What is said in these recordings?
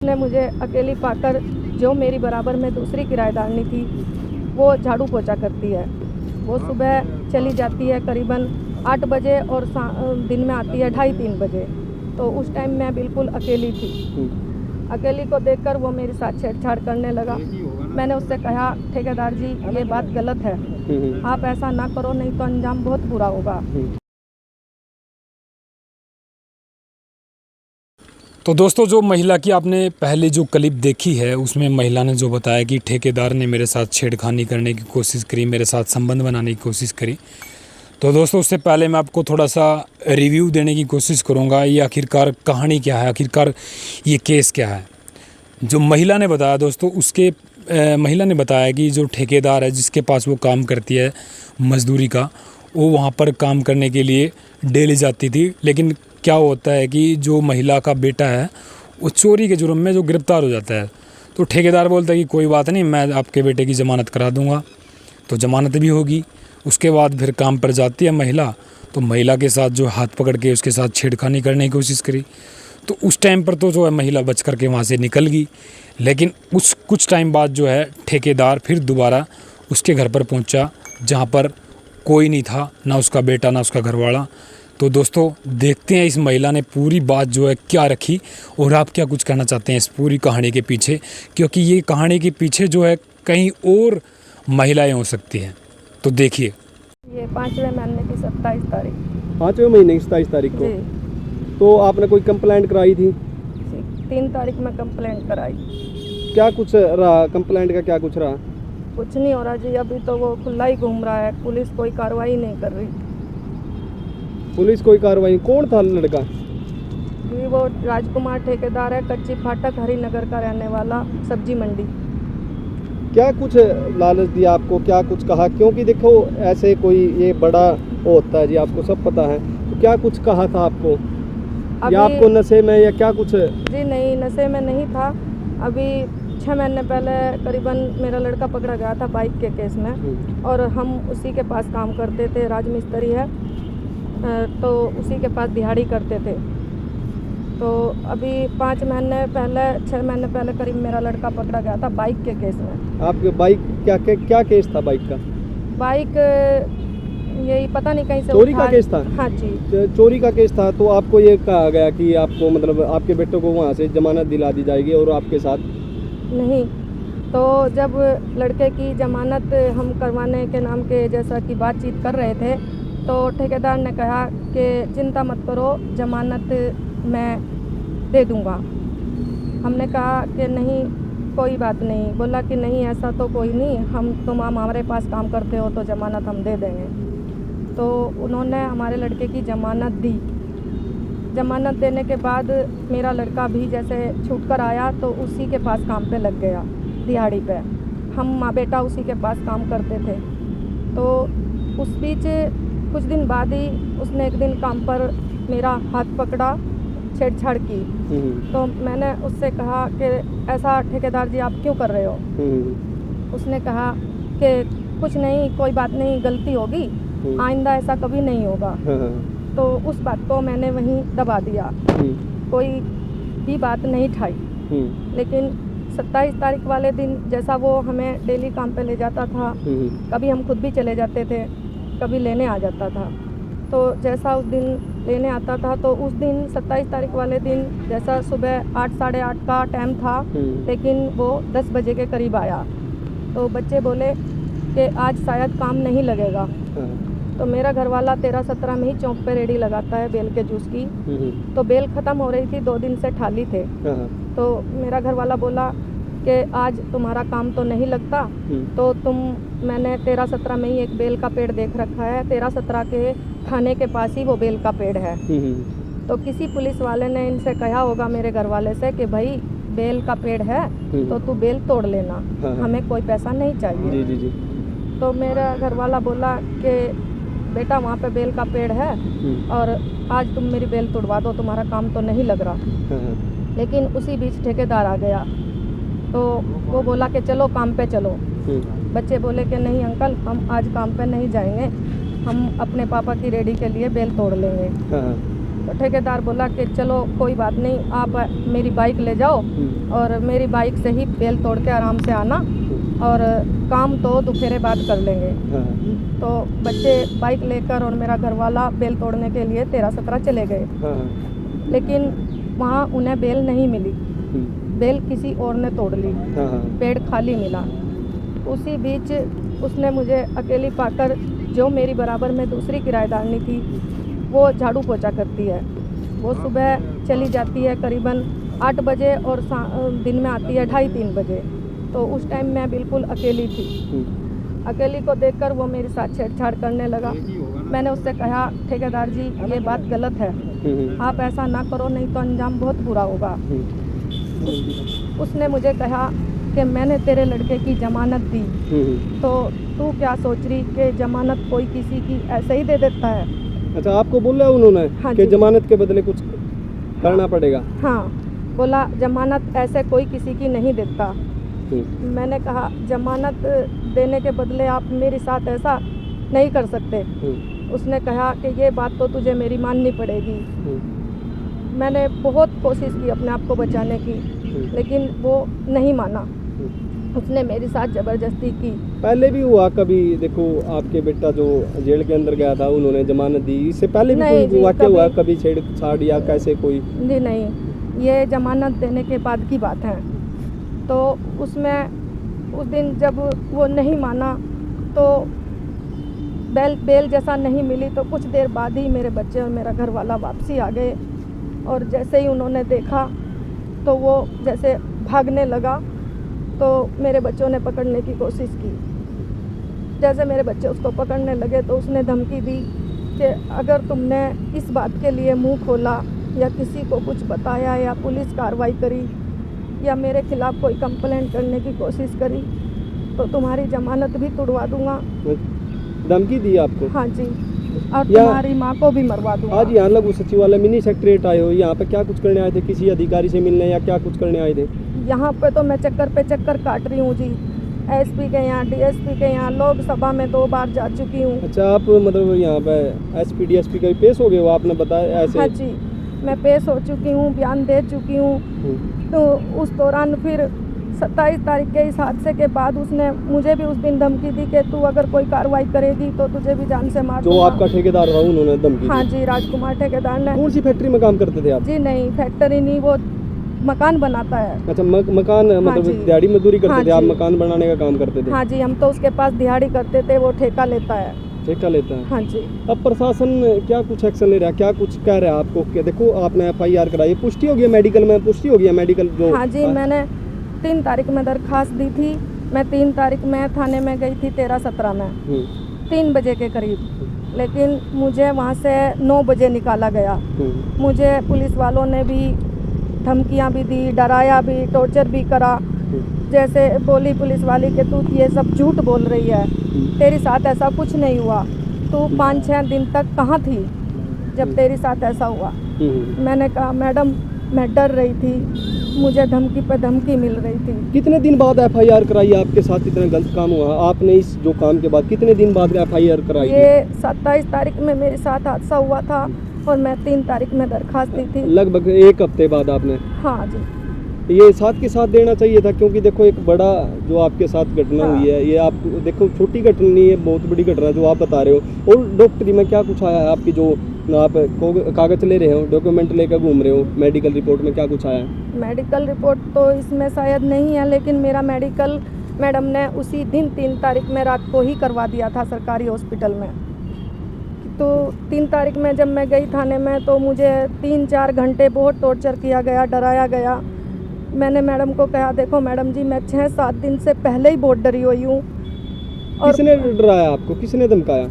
ने मुझे अकेली पाकर, जो मेरी बराबर में दूसरी किराएदारनी थी, वो झाड़ू पोछा करती है। वो सुबह चली जाती है करीबन 8 बजे और दिन में आती है 2:30-3 बजे। तो उस टाइम मैं बिल्कुल अकेली थी। अकेली को देखकर वो मेरे साथ छेड़छाड़ करने लगा। मैंने उससे कहा, ठेकेदार जी ये बात गलत है, आप ऐसा ना करो, नहीं तो अंजाम बहुत बुरा होगा। तो दोस्तों, जो महिला की आपने पहले जो क्लिप देखी है, उसमें महिला ने जो बताया कि ठेकेदार ने मेरे साथ छेड़खानी करने की कोशिश करी, मेरे साथ संबंध बनाने की कोशिश करी। तो दोस्तों, उससे पहले मैं आपको थोड़ा सा रिव्यू देने की कोशिश करूंगा, ये आखिरकार कहानी क्या है, आखिरकार ये केस क्या है। जो महिला ने बताया दोस्तों, महिला ने बताया कि जो ठेकेदार है, जिसके पास वो काम करती है मजदूरी का, वो वहाँ पर काम करने के लिए डेली जाती थी। लेकिन क्या होता है कि जो महिला का बेटा है, वो चोरी के जुर्म में जो गिरफ्तार हो जाता है, तो ठेकेदार बोलता है कि कोई बात नहीं, मैं आपके बेटे की ज़मानत करा दूंगा। तो ज़मानत भी होगी। उसके बाद फिर काम पर जाती है महिला, तो महिला के साथ जो हाथ पकड़ के उसके साथ छेड़खानी करने की कोशिश करी। तो उस टाइम पर तो जो है महिला बच करके वहाँ से निकल गई। लेकिन उस कुछ टाइम बाद जो है ठेकेदार फिर दोबारा उसके घर पर पहुँचा, जहाँ पर कोई नहीं था, ना उसका बेटा ना उसका घरवाला। तो दोस्तों, देखते हैं इस महिला ने पूरी बात जो है क्या रखी, और आप क्या कुछ कहना चाहते हैं इस पूरी कहानी के पीछे, क्योंकि ये कहानी के पीछे जो है कहीं और महिलाएं हो सकती हैं। तो देखिए, ये 5वें महीने की 27 तारीख। 5वें महीने की 27 तारीख को। जी, तो आपने कोई कंप्लेंट कराई थी? 3 तारीख में कंप्लेंट कराई। क्या कुछ रहा कंप्लेंट का, क्या कुछ रहा? कुछ नहीं हो रहा जी, अभी तो वो खुला ही घूम रहा है, पुलिस कोई कार्रवाई नहीं कर रही। पुलिस कोई कार्रवाई? कौन था लड़का? जी, वो राजकुमार ठेकेदार है, कच्ची फाटक हरिनगर का रहने वाला, सब्जी मंडी। क्या कुछ लालच दिया आपको, क्या कुछ कहा? क्योंकि देखो, ऐसे कोई ये बड़ा वो होता है जी, आपको सब पता है। तो क्या कुछ कहा था आपको, या आपको नशे में, या क्या कुछ? जी नहीं, नशे में नहीं था। अभी 6 महीने पहले करीबन मेरा लड़का पकड़ा गया था बाइक के केस में, और हम उसी के पास काम करते थे, राजमिस्त्री है, तो उसी के पास दिहाड़ी करते थे। तो अभी 5 महीने पहले, 6 महीने पहले करीब मेरा लड़का पकड़ा गया था बाइक के केस में। आपके बाइक क्या केस था बाइक का? बाइक यही पता नहीं कहीं से चोरी का केस था? हाँ जी, चोरी का केस था। तो आपको ये कहा गया कि आपको, मतलब आपके बेटों को वहाँ से जमानत दिला दी जाएगी, और आपके साथ नहीं। तो जब लड़के की जमानत हम करवाने के नाम के जैसा कि बातचीत कर रहे थे, तो ठेकेदार ने कहा कि चिंता मत करो, जमानत मैं दे दूंगा। हमने कहा कि नहीं, कोई बात नहीं। बोला कि नहीं, ऐसा तो कोई नहीं, तुम हमारे पास काम करते हो तो जमानत हम दे देंगे। तो उन्होंने हमारे लड़के की जमानत दी। जमानत देने के बाद मेरा लड़का भी जैसे छूट कर आया, तो उसी के पास काम पे लग गया, दिहाड़ी पे। हम माँ बेटा उसी के पास काम करते थे। तो उस बीच कुछ दिन बाद ही उसने एक दिन काम पर मेरा हाथ पकड़ा, छेड़छाड़ की। तो मैंने उससे कहा कि ऐसा ठेकेदार जी आप क्यों कर रहे हो? उसने कहा कि कुछ नहीं, कोई बात नहीं, गलती होगी, आइंदा ऐसा कभी नहीं होगा। तो उस बात को मैंने वहीं दबा दिया, कोई भी बात नहीं ठाई। लेकिन 27 तारीख वाले दिन, जैसा वो हमें डेली काम पे ले जाता था, कभी हम खुद भी चले जाते थे, कभी लेने आ जाता था। तो जैसा उस दिन लेने आता था, तो उस दिन 27 तारीख वाले दिन जैसा सुबह 8 साढ़े 8 का टाइम था, लेकिन वो 10 बजे के करीब आया। तो बच्चे बोले कि आज शायद काम नहीं लगेगा। तो मेरा घरवाला 13-17 में ही चौक पे रेडी लगाता है बेल के जूस की। तो बेल ख़त्म हो रही थी, 2 दिन से खाली थे। तो मेरा घरवाला बोला कि आज तुम्हारा काम तो नहीं लगता, तो मैंने 13-17 में ही एक बेल का पेड़ देख रखा है, 13-17 के थाने के पास ही वो बेल का पेड़ है। तो किसी पुलिस वाले ने इनसे कहा होगा मेरे घरवाले से कि भाई बेल का पेड़ है तो तू बेल तोड़ लेना, हमें कोई पैसा नहीं चाहिए। जी। तो मेरा घरवाला बोला कि बेटा वहाँ पे बेल का पेड़ है, और आज तुम मेरी बेल तोड़वा दो, तुम्हारा काम तो नहीं लग रहा। लेकिन उसी बीच ठेकेदार आ गया, तो वो बोला कि चलो काम पे चलो। बच्चे बोले कि नहीं अंकल, हम आज काम पे नहीं जाएंगे, हम अपने पापा की रेडी के लिए बेल तोड़ लेंगे। तो ठेकेदार बोला कि चलो कोई बात नहीं, आप मेरी बाइक ले जाओ और मेरी बाइक से ही बेल तोड़ के आराम से आना और काम तो दोपहर बाद कर लेंगे। हाँ। तो बच्चे बाइक लेकर और मेरा घरवाला बेल तोड़ने के लिए 13-17 चले गए, हाँ। लेकिन वहाँ उन्हें बेल नहीं मिली, बेल किसी और ने तोड़ ली, हाँ। पेड़ खाली मिला। उसी बीच उसने मुझे अकेली पाकर, जो मेरी बराबर में दूसरी किराएदारनी थी वो झाड़ू पोछा करती है, वो सुबह चली जाती है करीबन 8 बजे और दिन में आती है 2:30-3 बजे। तो उस टाइम मैं बिल्कुल अकेली थी। अकेली को देखकर वो मेरे साथ छेड़छाड़ करने लगा। मैंने उससे कहा, ठेकेदार जी ये बात गलत है, आप ऐसा ना करो नहीं तो अंजाम बहुत बुरा होगा। उसने मुझे कहा कि मैंने तेरे लड़के की जमानत दी, तो तू क्या सोच रही कि जमानत कोई किसी की ऐसे ही दे देता है? अच्छा, आपको बोला उन्होंने हाँ कि जी। जमानत के बदले कुछ करना पड़ेगा? हाँ, बोला जमानत ऐसे कोई किसी की नहीं देता। मैंने कहा जमानत देने के बदले आप मेरे साथ ऐसा नहीं कर सकते। उसने कहा कि ये बात तो तुझे मेरी माननी पड़ेगी। मैंने बहुत कोशिश की अपने आप को बचाने की, लेकिन वो नहीं माना, उसने मेरे साथ ज़बरदस्ती की। पहले भी हुआ कभी? देखो आपके बेटा जो जेल के अंदर गया था, उन्होंने जमानत दी, इससे पहले भी नहीं कोई जी, वाक़या हुआ कभी- कभी छेड़छाड़ या कैसे कोई? जी नहीं, ये जमानत देने के बाद की बात है। तो उसमें उस दिन जब वो नहीं माना तो बेल जैसा नहीं मिली, तो कुछ देर बाद ही मेरे बच्चे और मेरा घर वाला वापसी आ गए। और जैसे ही उन्होंने देखा तो वो जैसे भागने लगा, तो मेरे बच्चों ने पकड़ने की कोशिश की। जैसे मेरे बच्चे उसको पकड़ने लगे तो उसने धमकी दी कि अगर तुमने इस बात के लिए मुंह खोला या किसी को कुछ बताया या पुलिस कार्रवाई करी या मेरे खिलाफ़ कोई कंप्लेंट करने की कोशिश करी तो तुम्हारी जमानत भी तुड़वा दूंगा। धमकी दी आपको? हाँ जी, और या- तुम्हारी माँ को भी मरवा दूंगा। आज यहाँ लघु सचिवालय मिनी सेक्रेटरीट आए हो, यहाँ पे क्या कुछ करने आए थे? किसी अधिकारी से मिलने या क्या कुछ करने आए थे? यहाँ पे तो मैं चक्कर पे चक्कर काट रही हूँ जी। एसपी के यहाँ, डीएसपी के यहाँ, लोकसभा में 2 बार जा चुकी हूँ। अच्छा, आप मतलब यहाँ पे एसपी डीएसपी का भी पेश हो गए हो, आपने बताया ऐसे? हाँ जी, मैं पेश हो चुकी हूँ, बयान दे चुकी हूँ। तो उस दौरान फिर 27 तारीख के इस हादसे के बाद उसने मुझे भी उस दिन धमकी दी कि तू अगर कोई कार्रवाई करेगी तो तुझे भी जान से मार जो दूंगा। आपका ठेकेदार था उन्होंने धमकी दी? हाँ जी, राजकुमार ठेकेदार ने। कौन सी फैक्ट्री में काम करते थे आप? जी नहीं, फैक्ट्री नहीं, वो मकान बनाता है। अच्छा, मकान मतलब जी। दिहाड़ी मजदूरी करते हाँ थे आप? जी। मकान बनाने का काम करते थे? हाँ जी, हम तो उसके पास दिहाड़ी करते थे, वो ठेका लेता है। ठेका लेता है? हाँ जी। अब प्रशासन क्या कुछ एक्शन ले रहा है, क्या कुछ कह रहा है आपको कि देखो आपने एफआईआर कराई, पुष्टि हो गई है मेडिकल में? पुष्टि हो गई है मेडिकल जो? हाँ जी, मैंने 3 तारीख में दरखास्त दी थी। मैं 3 तारीख में थाने में गई थी 13-17 में 3 बजे के करीब, लेकिन मुझे वहाँ से 9 बजे निकाला गया। मुझे पुलिस वालों ने भी धमकियाँ भी दी, डराया भी, टॉर्चर भी करा। जैसे बोली पुलिस वाली कि तू ये सब झूठ बोल रही है, तेरे साथ ऐसा कुछ नहीं हुआ, तू 5-6 दिन तक कहाँ थी जब तेरे साथ ऐसा हुआ? मैंने कहा मैडम मैं डर रही थी, मुझे धमकी पे धमकी मिल रही थी। कितने दिन बाद एफआईआर कराई? आपके साथ इतना गलत काम हुआ आपने इस जो काम के बाद कितने दिन बाद एफआईआर कराई? ये 27 तारीख में मेरे साथ हादसा हुआ था और मैं 3 तारीख में दरखास्त दी थी। लगभग 1 हफ्ते बाद आपने? हाँ जी। ये साथ के साथ देना चाहिए था, क्योंकि देखो एक बड़ा जो आपके साथ घटना हाँ। हुई है, ये आप देखो छोटी घटना नहीं है, बहुत बड़ी घटना जो आप बता रहे हो। और डॉक्टरी में क्या कुछ आया है आपकी, जो आप कागज ले रहे हो, डॉक्यूमेंट लेकर घूम रहे हो, मेडिकल रिपोर्ट में क्या कुछ आया है? मेडिकल रिपोर्ट तो इसमें शायद नहीं है, लेकिन मेरा मेडिकल मैडम ने उसी दिन 3 तारीख में रात को ही करवा दिया था सरकारी हॉस्पिटल में। तो 3 तारीख में जब मैं गई थाने में तो मुझे 3-4 घंटे बहुत टॉर्चर किया गया, डराया गया। मैंने मैडम को कहा देखो मैडम जी, मैं 6-7 दिन से पहले ही बहुत डरी हुई हूँ। और किसने डराया आपको, किसने धमकाया?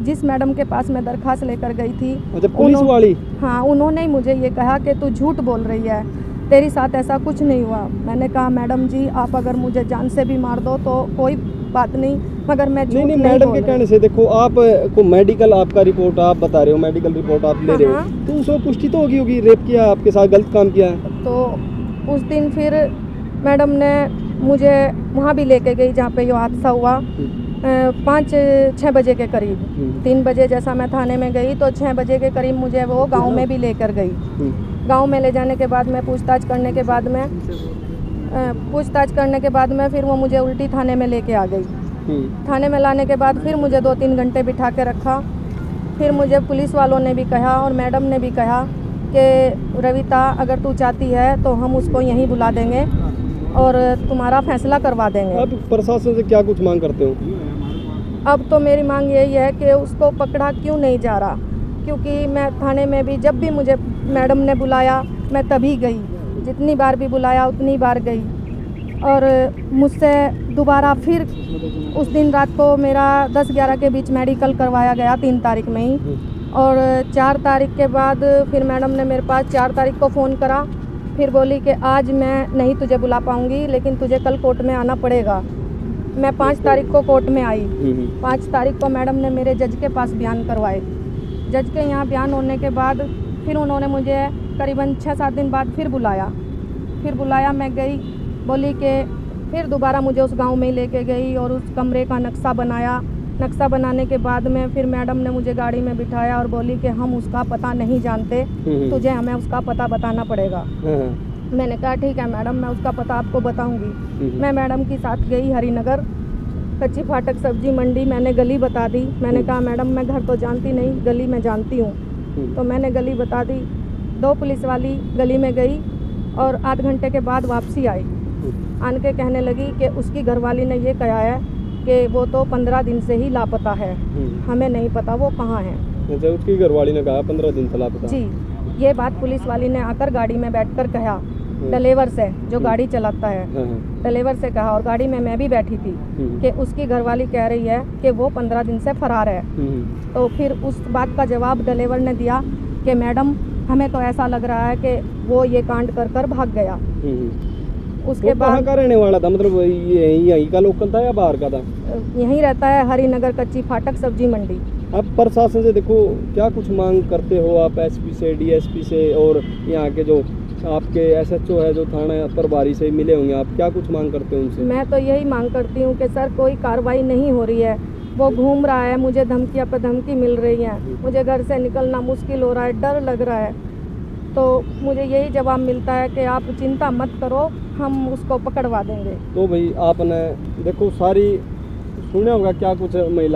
जिस मैडम के पास मैं दरखास्त लेकर गई थी, अच्छा, पुलिस वाली? हाँ, उन्होंने ही मुझे ये कहा कि तू झूठ बोल रही है, तेरे साथ ऐसा कुछ नहीं हुआ। मैंने कहा मैडम जी आप अगर मुझे जान से भी मार दो तो कोई बात नहीं, मगर मैं झूठ नहीं, नहीं मैडम बोल के रही। कहने से देखो आप को मेडिकल आपका रिपोर्ट आप बता रहे हो, मेडिकल रिपोर्ट आप ले रहे हो, हाँ। तो उसमें पुष्टि तो होगी रेप किया आपके साथ, गलत काम किया है। तो उस दिन फिर मैडम ने मुझे वहाँ भी लेके गई जहाँ पे ये हादसा हुआ, 5-6 बजे के करीब। हम्म। 3 बजे जैसा मैं थाने में गई तो 6 बजे के करीब मुझे वो गांव में भी लेकर गई। गांव में ले जाने के बाद में पूछताछ करने के बाद में फिर वो मुझे उल्टी थाने में लेके आ गई। थाने में लाने के बाद फिर मुझे 2-3 घंटे बिठा के रखा। फिर मुझे पुलिस वालों ने भी कहा और मैडम ने भी कहा कि रविता, अगर तू चाहती है तो हम उसको यहीं बुला देंगे और तुम्हारा फैसला करवा देंगे। अब प्रशासन से क्या कुछ मांग करते हो? अब तो मेरी मांग यही है कि उसको पकड़ा क्यों नहीं जा रहा, क्योंकि मैं थाने में भी जब भी मुझे मैडम ने बुलाया मैं तभी गई, जितनी बार भी बुलाया उतनी बार गई। और मुझसे दोबारा फिर उस दिन रात को मेरा 10-11 के बीच मेडिकल करवाया गया 3 तारीख में ही। और 4 तारीख के बाद फिर मैडम ने मेरे पास 4 तारीख को फ़ोन करा। फिर बोली कि आज मैं नहीं तुझे बुला पाऊँगी, लेकिन तुझे कल कोर्ट में आना पड़ेगा। मैं 5 तारीख को कोर्ट में आई। 5 तारीख को मैडम ने मेरे जज के पास बयान करवाए। जज के यहाँ बयान होने के बाद फिर उन्होंने मुझे करीबन 6-7 दिन बाद फिर बुलाया। मैं गई, बोली कि फिर दोबारा मुझे उस गांव में लेके गई और उस कमरे का नक्शा बनाया। नक्शा बनाने के बाद में फिर मैडम ने मुझे गाड़ी में बिठाया और बोली कि हम उसका पता नहीं जानते, तुझे हमें उसका पता बताना पड़ेगा। मैंने कहा ठीक है मैडम, मैं उसका पता आपको बताऊंगी। मैं मैडम के साथ गई हरिनगर, कच्ची फाटक सब्जी मंडी। मैंने गली बता दी। मैंने कहा मैडम मैं घर तो जानती नहीं, गली में जानती हूँ। तो मैंने गली बता दी। 2 पुलिस वाली गली में गई और आध घंटे के बाद वापसी आई। आन के कहने लगी कि उसकी घरवाली ने ये कहा है कि वो तो 15 दिन से ही लापता है, हमें नहीं पता वो कहाँ है। अच्छा, उसकी घरवाली ने कहा 15 दिन से लापता? जी, ये बात पुलिस वाली ने आकर गाड़ी में बैठकर कहा ड्राइवर से, जो गाड़ी चलाता है, ड्राइवर से कहा। और गाड़ी में मैं भी बैठी थी कि उसकी घरवाली कह रही है कि वो 15 दिन से फरार है। तो फिर उस बात का जवाब ड्राइवर ने दिया कि मैडम हमें तो ऐसा लग रहा है कि वो ये कांड कर भाग गया। उसके बाद कहाँ का रहने वाला था? मतलब ये यहीं का लोकल था या बाहर का था? यहीं रहता है, हरिनगर कच्ची फाटक सब्जी मंडी। अब प्रशासन से देखो क्या कुछ मांग करते हो आप? एसपी से, डीएसपी से और यहाँ के जो आपके एसएचओ है, जो थाना प्रभारी से मिले होंगे, आप क्या कुछ मांग करते हो उनसे? मैं तो यही मांग करती हूँ कि सर कोई कार्रवाई नहीं हो रही है। वो घूम रहा है, मुझे धमकियाँ पे धमकी मिल रही है, मुझे घर से निकलना मुश्किल हो रहा है, डर लग रहा है। तो मुझे यही जवाब मिलता है कि आप चिंता मत करो, हम उसको पकड़वा देंगे। तो भाई आपने देखो सारी सुना होगा क्या कुछ महिला